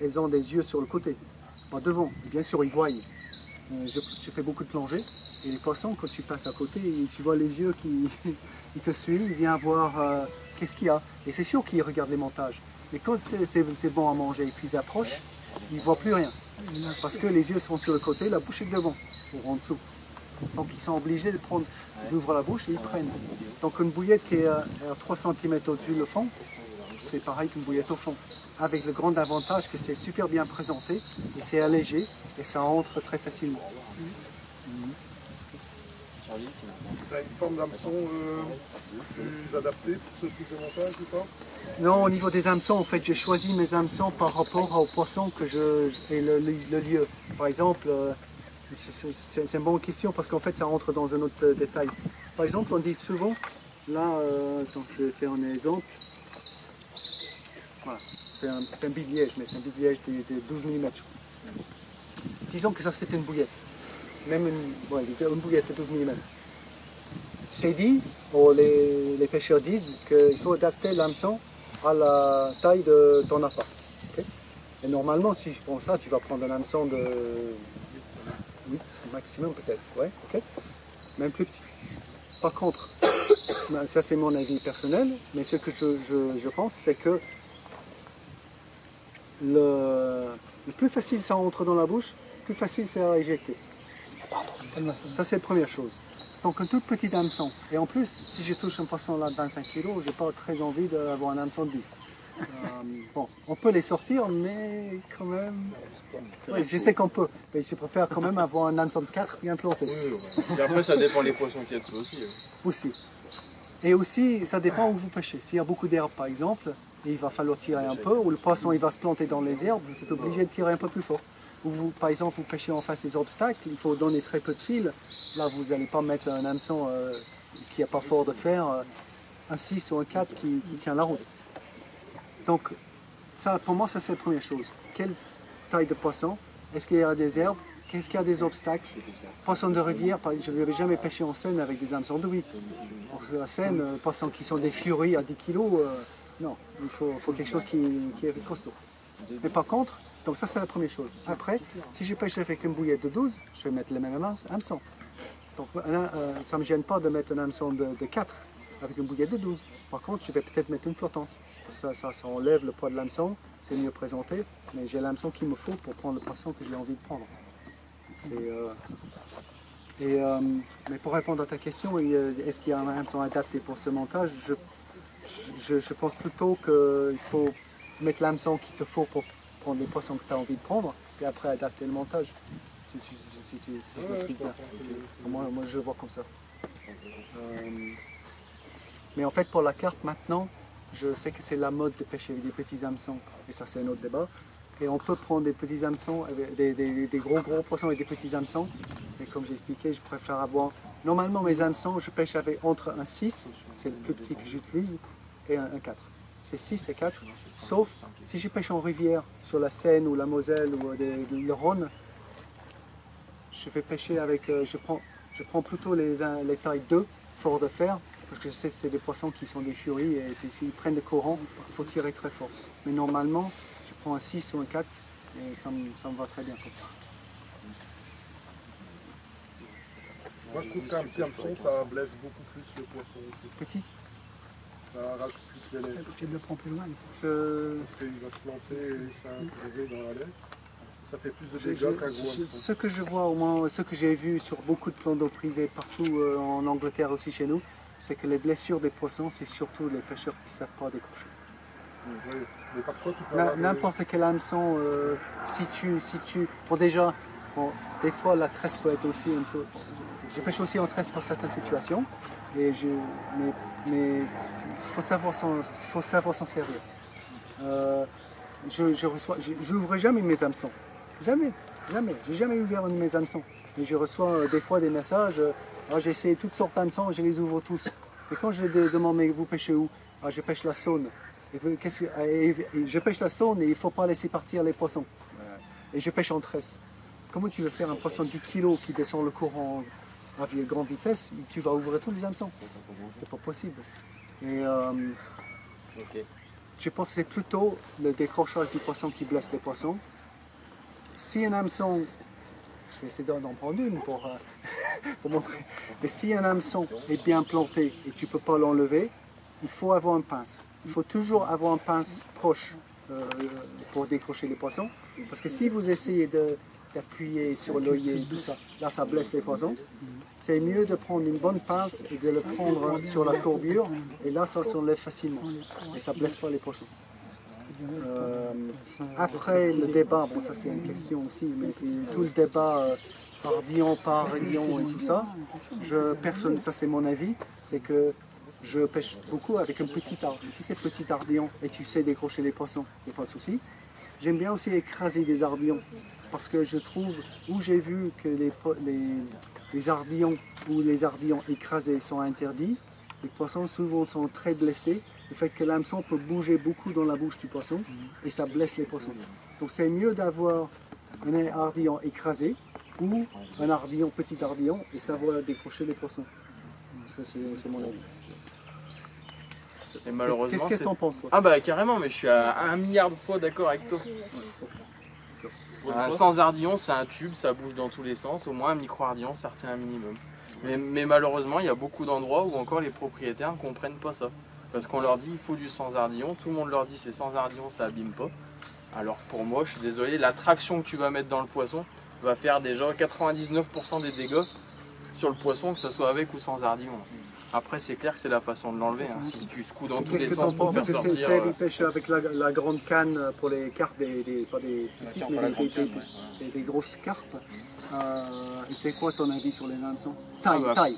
elles ont des yeux sur le côté, pas devant. Et bien sûr, ils voient. Je fais beaucoup de plongée, et les poissons, quand tu passes à côté, tu vois les yeux qui ils te suivent, ils viennent voir qu'est-ce qu'il y a. Et c'est sûr qu'ils regardent les montages. Mais quand c'est bon à manger et puis ils approchent, ils ne voient plus rien. Parce que les yeux sont sur le côté, la bouche est devant, ou en dessous. Donc ils sont obligés de prendre, ils ouvrent la bouche et ils prennent. Donc une bouillette qui est à 3 cm au-dessus du fond, c'est pareil qu'une bouillette au fond. Avec le grand avantage que c'est super bien présenté, et c'est allégé, et ça entre très facilement. Tu as une forme d'hameçon plus adaptée pour ce type de montage ou pas? Non, au niveau des hameçons, en fait, j'ai choisi mes hameçons par rapport aux poissons et le lieu. Par exemple, c'est une bonne question parce qu'en fait, ça rentre dans un autre détail. Par exemple, on dit souvent, là, donc je vais faire un exemple. Voilà, c'est un bille-liège, mais c'est un bille-liège de 12 mm. Disons que ça, c'était une bouillette. Même une bouillette de 12 mm. C'est dit, les pêcheurs disent qu'il faut adapter l'hameçon à la taille de ton appât. Okay? Et normalement, si je prends ça, tu vas prendre un hameçon de 8 maximum peut-être, ouais, okay? Même plus petit. Par contre, ça c'est mon avis personnel, mais ce que je pense, c'est que le plus facile ça entre dans la bouche, plus facile c'est à éjecter. Ça c'est la première chose. Donc un tout petit hameçon. Et en plus, si je touche un poisson là de 25 kg, je n'ai pas très envie d'avoir un hameçon de 10. Bon, on peut les sortir, mais quand même... Oui, je sais qu'on peut, mais je préfère quand même avoir un hameçon de 4 bien planté. Et après, ça dépend les poissons qu'il y a dessous aussi. Aussi. Et aussi, ça dépend où vous pêchez. S'il y a beaucoup d'herbes, par exemple, il va falloir tirer un peu, ou le poisson il va se planter dans les herbes, vous êtes obligé de tirer un peu plus fort. Ou vous, par exemple, vous pêchez en face des obstacles, il faut donner très peu de fil. Là, vous n'allez pas mettre un hameçon qui n'a pas fort de fer, un 6 ou un 4 qui tient la route. Donc, ça, pour moi, ça c'est la première chose. Quelle taille de poisson? Est-ce qu'il y a des herbes? Qu'est-ce qu'il y a des obstacles? Poisson de rivière, je n'avais jamais pêché en Seine avec des hameçons de 8. Pour la Seine, poissons qui sont des furies à 10 kg, non, il faut quelque chose qui est costaud. Mais par contre, donc ça c'est la première chose. Après, si je pêche avec une bouillette de 12, je vais mettre le même hameçon. Donc ça ne me gêne pas de mettre un hameçon de 4 avec une bouillette de 12. Par contre, je vais peut-être mettre une flottante. Ça enlève le poids de l'hameçon, c'est mieux présenté, mais j'ai l'hameçon qu'il me faut pour prendre le poisson que j'ai envie de prendre. Mais pour répondre à ta question, est-ce qu'il y a un hameçon adapté pour ce montage, je pense plutôt qu'il faut mettre l'hameçon qu'il te faut pour prendre les poissons que tu as envie de prendre, et après adapter le montage. Si je m'explique bien. Moi, je le vois comme ça. Mais en fait, pour la carpe, maintenant, je sais que c'est la mode de pêcher avec des petits hameçons, et ça c'est un autre débat. Et on peut prendre des petits hameçons, des gros poissons avec des petits hameçons. Et comme j'ai expliqué, je préfère avoir... Normalement, mes hameçons, je pêche avec entre un 6, c'est le plus petit que j'utilise, et un 4. C'est 6 et 4, sauf si je pêche en rivière, sur la Seine ou la Moselle ou le Rhône, je vais pêcher avec... je prends plutôt les tailles 2, fort de fer, parce que je sais que c'est des poissons qui sont des furies, et s'ils prennent des courants, il faut tirer très fort. Mais normalement, je prends un 6 ou un 4, et ça me va très bien comme ça. Moi je trouve qu'un petit hameçon, ça blesse beaucoup plus le poisson aussi. Petit? Ça rajoute plus les lèvres. Tu le prends plus loin. Parce qu'il va se planter et s'intégrer dans la lèvre. Ça fait plus de dégâts qu'un gros hameçon. Ce que je vois, au moins ce que j'ai vu sur beaucoup de plans d'eau privés partout en Angleterre aussi chez nous, c'est que les blessures des poissons, c'est surtout les pêcheurs qui ne savent pas décrocher. Oui, mais parfois tu peux avoir N'importe quel hameçon, Bon déjà, des fois la tresse peut être aussi un peu... Je pêche aussi en tresse pour certaines situations, mais il faut savoir s'en servir. Je n'ouvre jamais mes hameçons. Jamais. J'ai jamais ouvert un de mes hameçons. Et je reçois des fois des messages, j'ai essayé toutes sortes d'hameçons, je les ouvre tous. Et quand je demande, mais vous pêchez où? Je pêche la Saône. Je pêche la Saône et il ne faut pas laisser partir les poissons. Et je pêche en tresse. Comment tu veux faire un poisson de 10 kg qui descend le courant à grande vitesse? Tu vas ouvrir tous les hameçons. C'est pas possible. Et je pense que c'est plutôt le décrochage du poisson qui blesse les poissons. Si un hameçon, je vais essayer d'en prendre une pour montrer, mais si un hameçon est bien planté et tu ne peux pas l'enlever, il faut avoir une pince. Il faut toujours avoir une pince proche pour décrocher les poissons. Parce que si vous essayez d'appuyer sur l'œillet et tout ça, là ça blesse les poissons. C'est mieux de prendre une bonne pince et de le prendre sur la courbure, et là ça s'enlève facilement et ça ne blesse pas les poissons. Après le débat, bon ça c'est une question aussi, mais c'est tout le débat ardillon par ardillon et tout ça. Ça c'est mon avis, c'est que je pêche beaucoup avec un petit ardillon. Si c'est petit ardillon et tu sais décrocher les poissons, il n'y a pas de souci. J'aime bien aussi écraser des ardillons, parce que je trouve, où j'ai vu que les ardillons ou les ardillons écrasés sont interdits, les poissons souvent sont très blessés, le fait que l'hameçon peut bouger beaucoup dans la bouche du poisson et ça blesse les poissons. Donc c'est mieux d'avoir un ardillon écrasé ou un ardillon, petit ardillon, et savoir décrocher les poissons. Ça c'est mon avis. Et malheureusement, qu'est-ce que t'en penses, toi? Ah bah carrément, mais je suis à 1 milliard de fois d'accord avec toi. Sans ardillon, c'est un tube, ça bouge dans tous les sens. Au moins un micro-ardillon, ça retient un minimum. Mais malheureusement, il y a beaucoup d'endroits où encore les propriétaires ne comprennent pas ça. Parce qu'on leur dit il faut du sans ardillon, tout le monde leur dit c'est sans ardillon, ça abîme pas. Alors pour moi, je suis désolé, la traction que tu vas mettre dans le poisson va faire déjà 99% des dégâts sur le poisson, que ce soit avec ou sans ardillon. Après, c'est clair que c'est la façon de l'enlever. Hein. Si tu secoues dans tous les sens pour faire sortir... C'est vous pêchez avec la grande canne pour les carpes, pas des petites, mais des grosses carpes. Et c'est quoi ton avis sur les hameçons? Taille.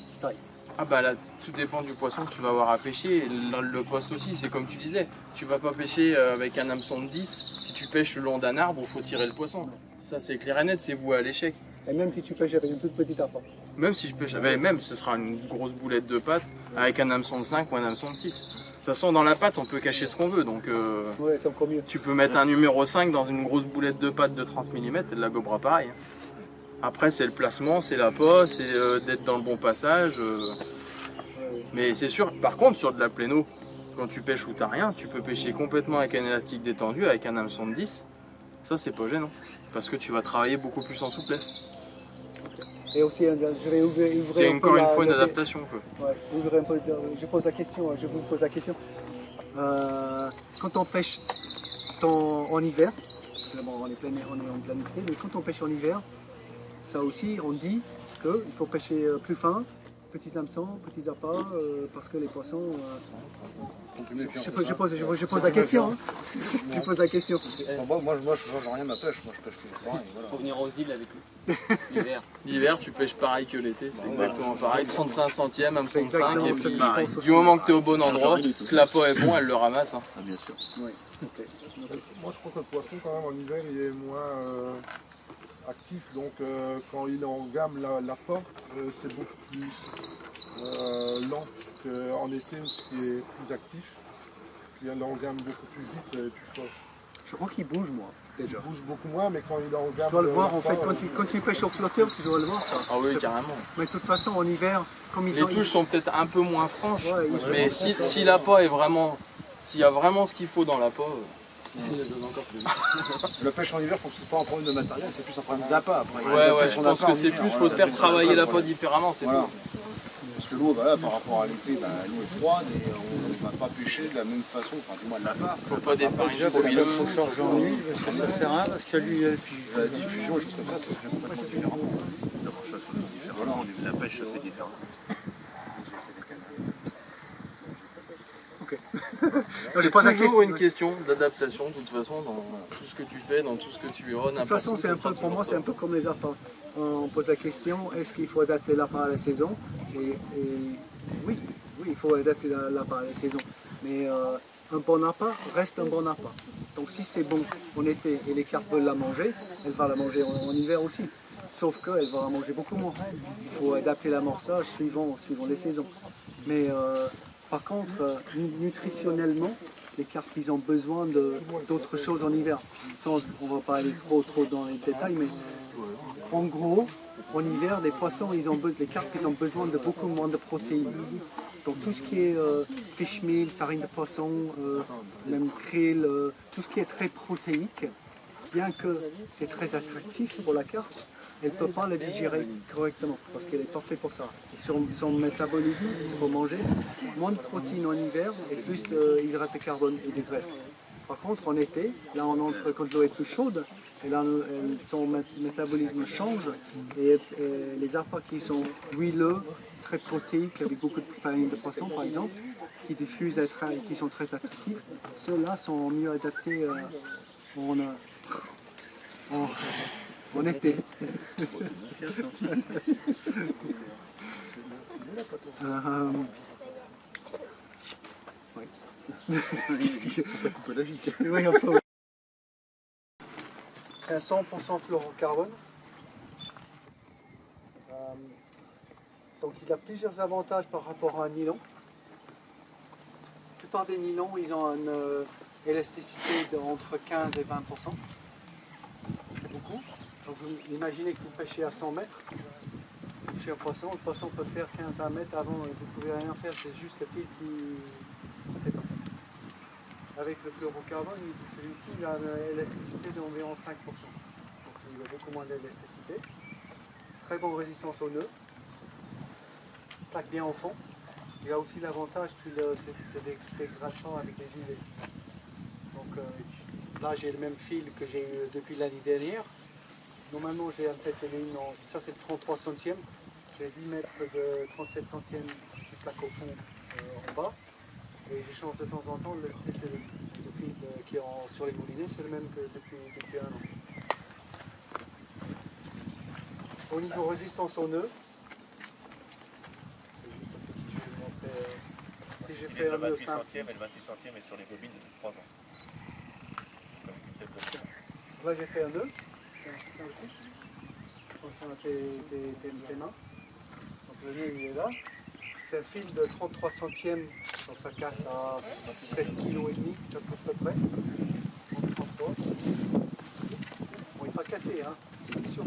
Ah bah là, tout dépend du poisson que tu vas avoir à pêcher. Le poste aussi, c'est comme tu disais. Tu vas pas pêcher avec un hameçon de 10. Si tu pêches le long d'un arbre, il faut tirer le poisson. Ça, c'est clair et net, c'est voué à l'échec. Et même si tu pêches avec une toute petite arpente? Même si je pêche avec, même ce sera une grosse boulette de pâte avec un hameçon de 5 ou un hameçon de 6. De toute façon, dans la pâte, on peut cacher ce qu'on veut. Donc, ouais, c'est encore mieux. Tu peux mettre un numéro 5 dans une grosse boulette de pâte de 30 mm et de la gobera pareil. Après, c'est le placement, c'est l'appât, c'est d'être dans le bon passage. Mais c'est sûr, par contre, sur de la pleine eau, quand tu pêches où t'as rien, tu peux pêcher complètement avec un élastique détendu, avec un hameçon de 10. Ça, c'est pas gênant. Parce que tu vas travailler beaucoup plus en souplesse. Et aussi, je vais ouvrir C'est un peu encore une fois une adaptation. Quoi. Ouais, ouvrir un peu, je pose la question, je vous pose la question. Quand on pêche en hiver, bon, on est en plein été, mais quand on pêche en hiver, ça aussi, on dit qu'il faut pêcher plus fin, petits hameçons, petits appâts, parce que les poissons... Je pose la question. Hein. Je pose la question. Moi, je ne change rien à ma pêche. Moi, je pêche toujours pareil. Il faut venir aux îles avec lui. L'hiver. L'hiver, tu pêches pareil que l'été, c'est exactement pareil. 35 centièmes, hameçon 5, et puis pense du moment que tu es au bon endroit, que l'appât est bon, elle le ramasse. Hein. Ah, bien sûr. Moi je trouve que le poisson quand même en hiver il est moins actif, donc quand il est en gamme l'appât c'est beaucoup plus lent qu'en été où ce qui est plus actif. Il est en gamme beaucoup plus vite et plus fort. Je crois qu'il bouge, moi, déjà. Il bouge beaucoup moins, mais quand il est en gamme... Tu dois le voir, en fait, quand tu pêches au flotteur, tu dois le voir, ça. Ah oui, carrément. Mais de toute façon, en hiver, comme ils Les ont... touches sont peut-être un peu moins franches, Ouais, mais si l'appât est vraiment... S'il y a vraiment ce qu'il faut dans l'appât... La pêche en hiver, je pense que c'est pas un problème de matériel, c'est plus un problème d'appât. Ouais, je pense que c'est plus, il faut faire travailler l'appât différemment, c'est voilà. tout. Parce que l'eau, voilà, par rapport à l'été, l'eau est froide et on ne va pas pêcher de la même façon, enfin du moins de l'appât. Faut pas défariner trop La huileux. charge en huile, parce que ça sert à rien, parce que lui, La diffusion et choses comme ça, ça se fait complètement différemment. D'abord, ça se fait différemment. La pêche, ça fait différent. C'est toujours une question d'adaptation, de toute façon, dans tout ce que tu fais, dans tout ce que tu verras. De toute façon, c'est un peu, pour moi, c'est un peu comme les appâts. On pose la question, est-ce qu'il faut adapter l'appât à la saison? Et oui, il faut adapter l'appât à la saison. Mais un bon appât reste un bon appât. Donc si c'est bon en été et les carpes veulent la manger, elle va la manger en hiver aussi. Sauf qu'elle va la manger beaucoup moins. Il faut adapter l'amorçage suivant les saisons. Mais par contre, nutritionnellement, les carpes, ils ont besoin d'autres choses en hiver. On ne va pas aller trop dans les détails, mais en gros, en hiver, les poissons, les carpes, ils ont besoin de beaucoup moins de protéines. Donc tout ce qui est fish meal, farine de poisson, même krill, tout ce qui est très protéique, bien que c'est très attractif pour la carpe, elle ne peut pas le digérer correctement parce qu'elle n'est pas faite pour ça. C'est son métabolisme, c'est pour manger moins de protéines en hiver et plus d'hydrates de carbone et de graisse. Par contre, en été, là on entre quand l'eau est plus chaude, et là son métabolisme change et les appâts qui sont huileux, très protéiques, avec beaucoup de farine de poisson par exemple, qui diffusent et qui sont très attractifs, ceux-là sont mieux adaptés en été. Ouais. Ça t'a coupé la vie. Oui, un peu. C'est un 100% fluorocarbone. Donc il a plusieurs avantages par rapport à un nylon. La plupart des nylons, ils ont une élasticité entre 15 et 20%. C'est beaucoup. Donc vous imaginez que vous pêchez à 100 mètres, vous touchez un poisson, le poisson peut faire 15-20 mètres avant, vous ne pouvez rien faire, c'est juste le fil qui est avec le fluorocarbone, celui-ci il a une élasticité d'environ 5%. Donc il a beaucoup moins d'élasticité. Très bonne résistance aux nœuds. Plaque bien au fond. Il a aussi l'avantage qu'il se dégrade pas avec les UV. Donc là j'ai le même fil que j'ai eu depuis l'année dernière. Normalement j'ai un tête de ligne, ça c'est le 33 centièmes. J'ai 10 mètres de 37 centièmes qui plaque au fond en bas. Et je change de temps en temps le fil qui est sur les moulinets, c'est le même que depuis un an. Au niveau résistance aux nœuds, c'est juste un petit, je vais vous montrer. Si je fais un nœud simple. Et le 28 centièmes est sur les bobines depuis 3 ans. Comme une tête de chien. Là j'ai fait un nœud. Attention à tes mains. Donc le nœud il est là. C'est un fil de 33 centièmes, donc ça casse à 7,5 kg à peu près. Bon, il va casser, hein, c'est sûr.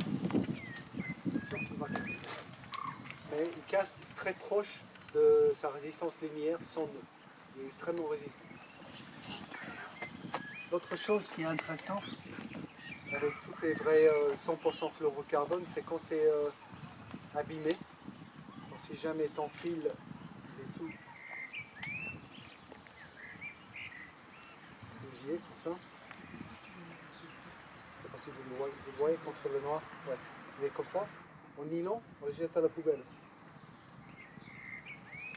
C'est sûr qu'il va casser. Mais il casse très proche de sa résistance linéaire sans nœud. Il est extrêmement résistant. L'autre chose qui est intéressante, avec toutes les vrais 100% fluorocarbone, c'est quand c'est abîmé. Donc si jamais ton fil est tout bousillé comme ça, je ne sais pas si vous le voyez contre le noir, ouais. Il est comme ça, en nylon, on le jette à la poubelle.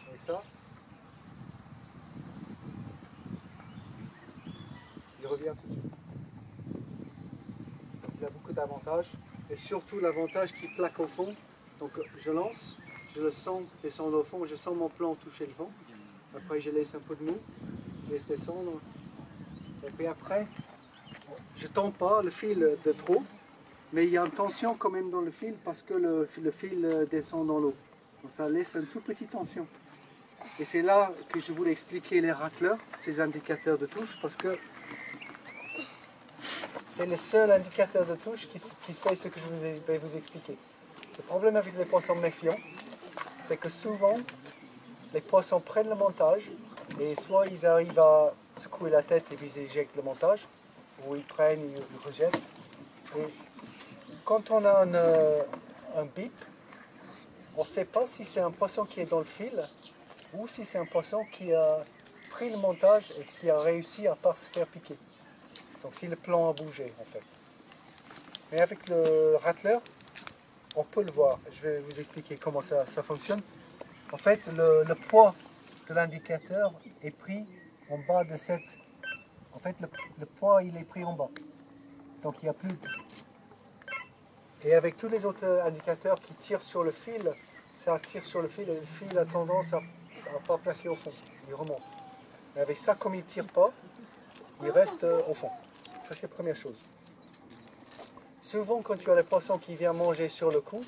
Avec ça, il revient tout de suite. Donc il a beaucoup d'avantages, et surtout l'avantage qu'il plaque au fond. Donc je lance, je le sens descendre au fond, je sens mon plan toucher le fond. Après je laisse un peu de mou, je laisse descendre. Et puis après, je ne tends pas le fil de trop, mais il y a une tension quand même dans le fil parce que le fil descend dans l'eau. Donc ça laisse une toute petite tension. Et c'est là que je voulais expliquer les racleurs, ces indicateurs de touche, parce que c'est le seul indicateur de touche qui fait ce que je vais vous expliquer. Le problème avec les poissons méfiants, c'est que souvent, les poissons prennent le montage et soit ils arrivent à secouer la tête et puis ils éjectent le montage, ou ils prennent, ils rejettent. Et quand on a un bip, on ne sait pas si c'est un poisson qui est dans le fil ou si c'est un poisson qui a pris le montage et qui a réussi à ne pas se faire piquer. Donc si le plan a bougé en fait. Mais avec le racleur, on peut le voir. Je vais vous expliquer comment ça fonctionne. En fait, le poids de l'indicateur est pris en bas de cette... En fait, le poids, il est pris en bas. Donc, il n'y a plus... Et avec tous les autres indicateurs qui tirent sur le fil, ça tire sur le fil et le fil a tendance à ne pas plaquer au fond. Il remonte. Mais avec ça, comme il ne tire pas, il reste au fond. Ça, c'est la première chose. Souvent, quand tu as les poissons qui viennent manger sur le coup,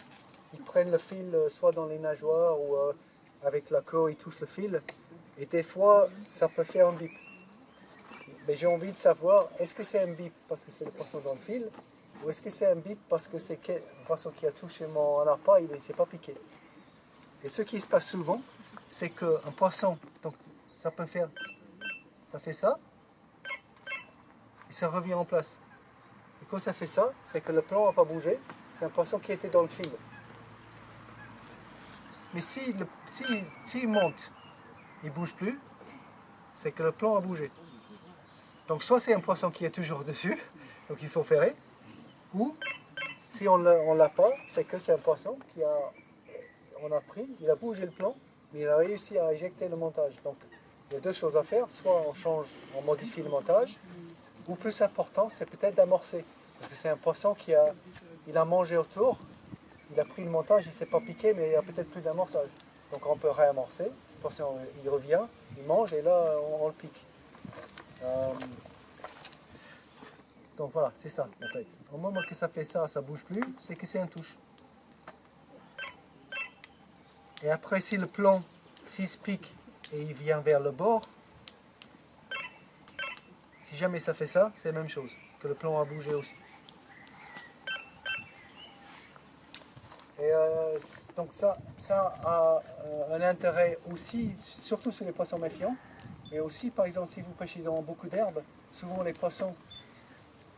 ils prennent le fil soit dans les nageoires ou avec la queue, ils touchent le fil. Et des fois, ça peut faire un bip. Mais j'ai envie de savoir, est-ce que c'est un bip parce que c'est le poisson dans le fil ou est-ce que c'est un bip parce que c'est un poisson qui a touché mon appât, il ne s'est pas piqué. Et ce qui se passe souvent, c'est qu'un poisson, donc ça peut faire, ça fait ça, et ça revient en place. Et quand ça fait ça, c'est que le plan n'a pas bougé, c'est un poisson qui était dans le fil. Mais s'il monte, il ne bouge plus, c'est que le plan a bougé. Donc soit c'est un poisson qui est toujours dessus, donc il faut ferrer, ou si on ne l'a pas, c'est que c'est un poisson on a pris, il a bougé le plan, mais il a réussi à éjecter le montage. Donc il y a deux choses à faire, soit on modifie le montage, ou plus important, c'est peut-être d'amorcer. Parce que c'est un poisson il a mangé autour, il a pris le montage, il ne s'est pas piqué, mais il n'y a peut-être plus d'amorçage. Donc on peut réamorcer, le poisson il revient, il mange et là on le pique. Donc voilà, c'est ça en fait. Au moment que ça fait ça, ça ne bouge plus, c'est que c'est un touche. Et après, si le plan, s'il se pique et il vient vers le bord, si jamais ça fait ça, c'est la même chose, que le plan a bougé aussi. Et donc ça a un intérêt aussi, surtout sur les poissons méfiants, mais aussi par exemple si vous pêchez dans beaucoup d'herbes, souvent les poissons,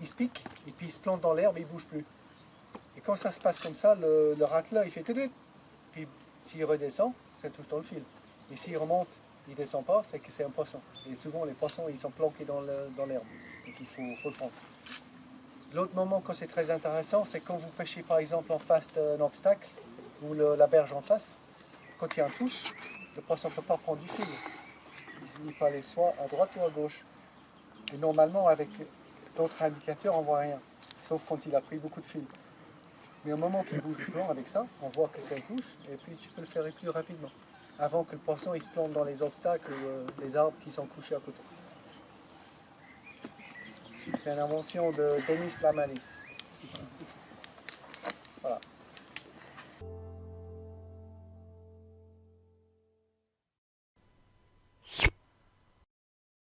ils se piquent et puis ils se plantent dans l'herbe et ils ne bougent plus. Et quand ça se passe comme ça, le racleur il fait tout, puis s'il redescend, ça touche dans le fil. Et s'il remonte, il ne descend pas, c'est que c'est un poisson. Et souvent les poissons ils sont planqués dans l'herbe, donc il faut le prendre. L'autre moment quand c'est très intéressant, c'est quand vous pêchez par exemple en face d'un obstacle, ou la berge en face, quand il y a un touche, le poisson ne peut pas prendre du fil. Il peut aller soit à droite ou à gauche. Et normalement avec d'autres indicateurs on ne voit rien, sauf quand il a pris beaucoup de fil. Mais au moment qu'il bouge le plan avec ça, on voit que ça touche, et puis tu peux le faire plus rapidement, avant que le poisson il se plante dans les obstacles ou les arbres qui sont couchés à côté. C'est une invention de Denis Lamalis.